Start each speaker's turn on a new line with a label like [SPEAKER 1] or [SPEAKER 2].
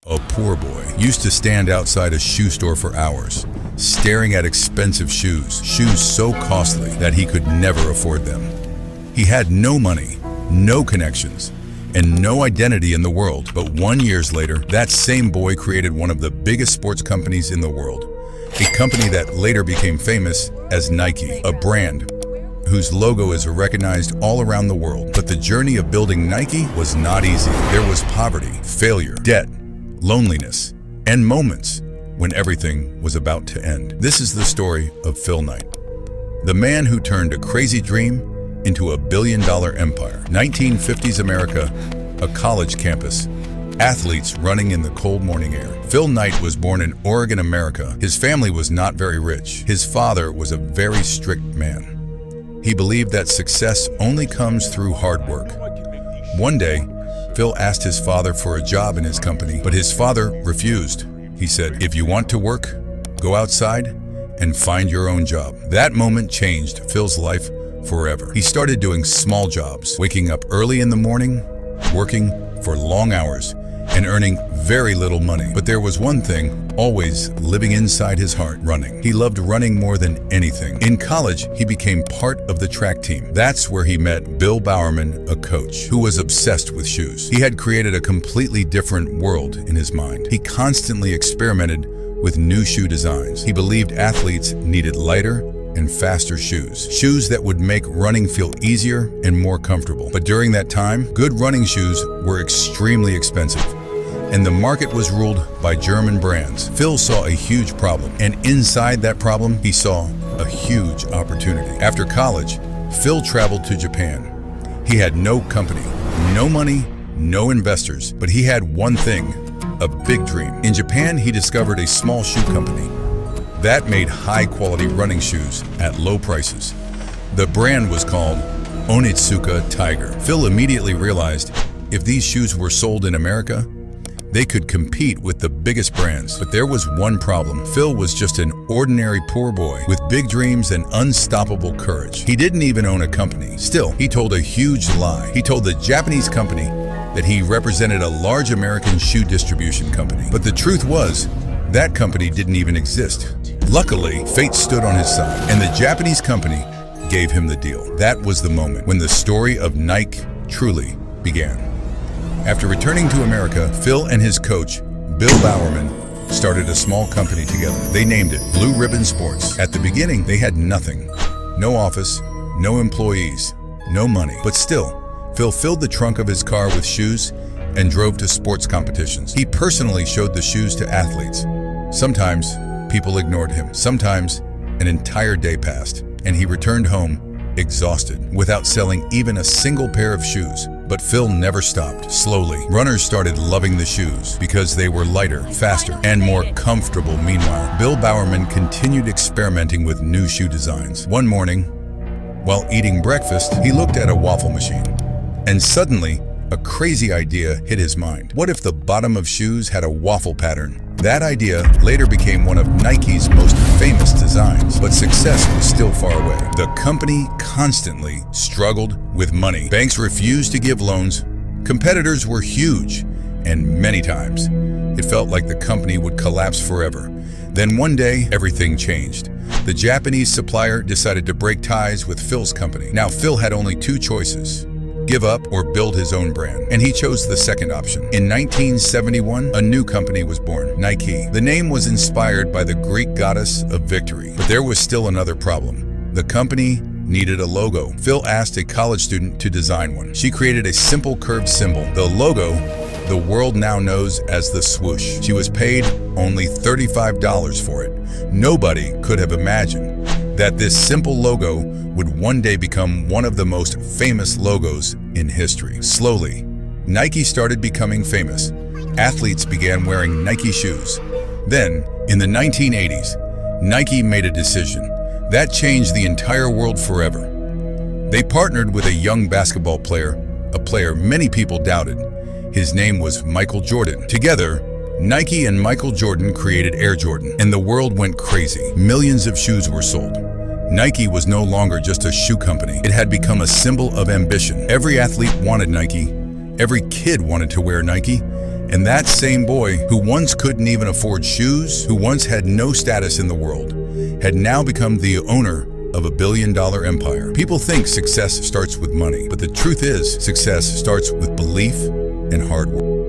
[SPEAKER 1] A poor boy used to stand outside a shoe store for hours, staring at expensive shoes so costly that he could never afford them. He had no money, no connections, and no identity in the world. But 1 year later, that same boy created one of the biggest sports companies in the world, a company that later became famous as Nike, a brand whose logo is recognized all around the world. But the journey of building Nike was not easy. There was poverty, failure, debt, loneliness, and moments when everything was about to end. This is the story of Phil Knight, the man who turned a crazy dream into a billion-dollar empire. 1950s America, a college campus, athletes running in the cold morning air. Phil Knight was born in Oregon, America. His family was not very rich. His father was a very strict man. He believed that success only comes through hard work. One day, Phil asked his father for a job in his company, but his father refused. He said, "If you want to work, go outside and find your own job." That moment changed Phil's life forever. He started doing small jobs, waking up early in the morning, working for long hours, and earning very little money. But there was one thing always living inside his heart: running. He loved running more than anything. In college, he became part of the track team. That's where he met Bill Bowerman, a coach who was obsessed with shoes. He had created a completely different world in his mind. He constantly experimented with new shoe designs. He believed athletes needed lighter and faster shoes that would make running feel easier and more comfortable. But during that time, good running shoes were extremely expensive, and the market was ruled by German brands. Phil saw a huge problem, and inside that problem, he saw a huge opportunity. After college, Phil traveled to Japan. He had no company, no money, no investors, but he had one thing: a big dream. In Japan, he discovered a small shoe company that made high-quality running shoes at low prices. The brand was called Onitsuka Tiger. Phil immediately realized if these shoes were sold in America, they could compete with the biggest brands. But there was one problem. Phil was just an ordinary poor boy with big dreams and unstoppable courage. He didn't even own a company. Still, he told a huge lie. He told the Japanese company that he represented a large American shoe distribution company. But the truth was, that company didn't even exist. Luckily, fate stood on his side, and the Japanese company gave him the deal. That was the moment when the story of Nike truly began. After returning to America, Phil and his coach, Bill Bowerman, started a small company together. They named it Blue Ribbon Sports. At the beginning, they had nothing. No office, no employees, no money. But still, Phil filled the trunk of his car with shoes and drove to sports competitions. He personally showed the shoes to athletes. Sometimes, people ignored him. Sometimes, an entire day passed, and he returned home exhausted, without selling even a single pair of shoes. But Phil never stopped. Slowly, runners started loving the shoes because they were lighter, faster, and more comfortable. Meanwhile, Bill Bowerman continued experimenting with new shoe designs. One morning, while eating breakfast, he looked at a waffle machine, and suddenly, a crazy idea hit his mind. What if the bottom of shoes had a waffle pattern? That idea later became one of Nike's most famous designs, but success was still far away. The company constantly struggled with money. Banks refused to give loans, competitors were huge, and many times it felt like the company would collapse forever. Then one day, everything changed. The Japanese supplier decided to break ties with Phil's company. Now Phil had only two choices: give up or build his own brand. And he chose the second option. In 1971, a new company was born, Nike. The name was inspired by the Greek goddess of victory. But there was still another problem. The company needed a logo. Phil asked a college student to design one. She created a simple curved symbol. The logo the world now knows as the swoosh. She was paid only $35 for it. Nobody could have imagined that this simple logo would one day become one of the most famous logos in history. Slowly, Nike started becoming famous. Athletes began wearing Nike shoes. Then, in the 1980s, Nike made a decision that changed the entire world forever. They partnered with a young basketball player, a player many people doubted. His name was Michael Jordan. Together, Nike and Michael Jordan created Air Jordan, and the world went crazy. Millions of shoes were sold. Nike was no longer just a shoe company. It had become a symbol of ambition. Every athlete wanted Nike. Every kid wanted to wear Nike. And that same boy, who once couldn't even afford shoes, who once had no status in the world, had now become the owner of $1 billion empire. People think success starts with money, but the truth is, success starts with belief and hard work.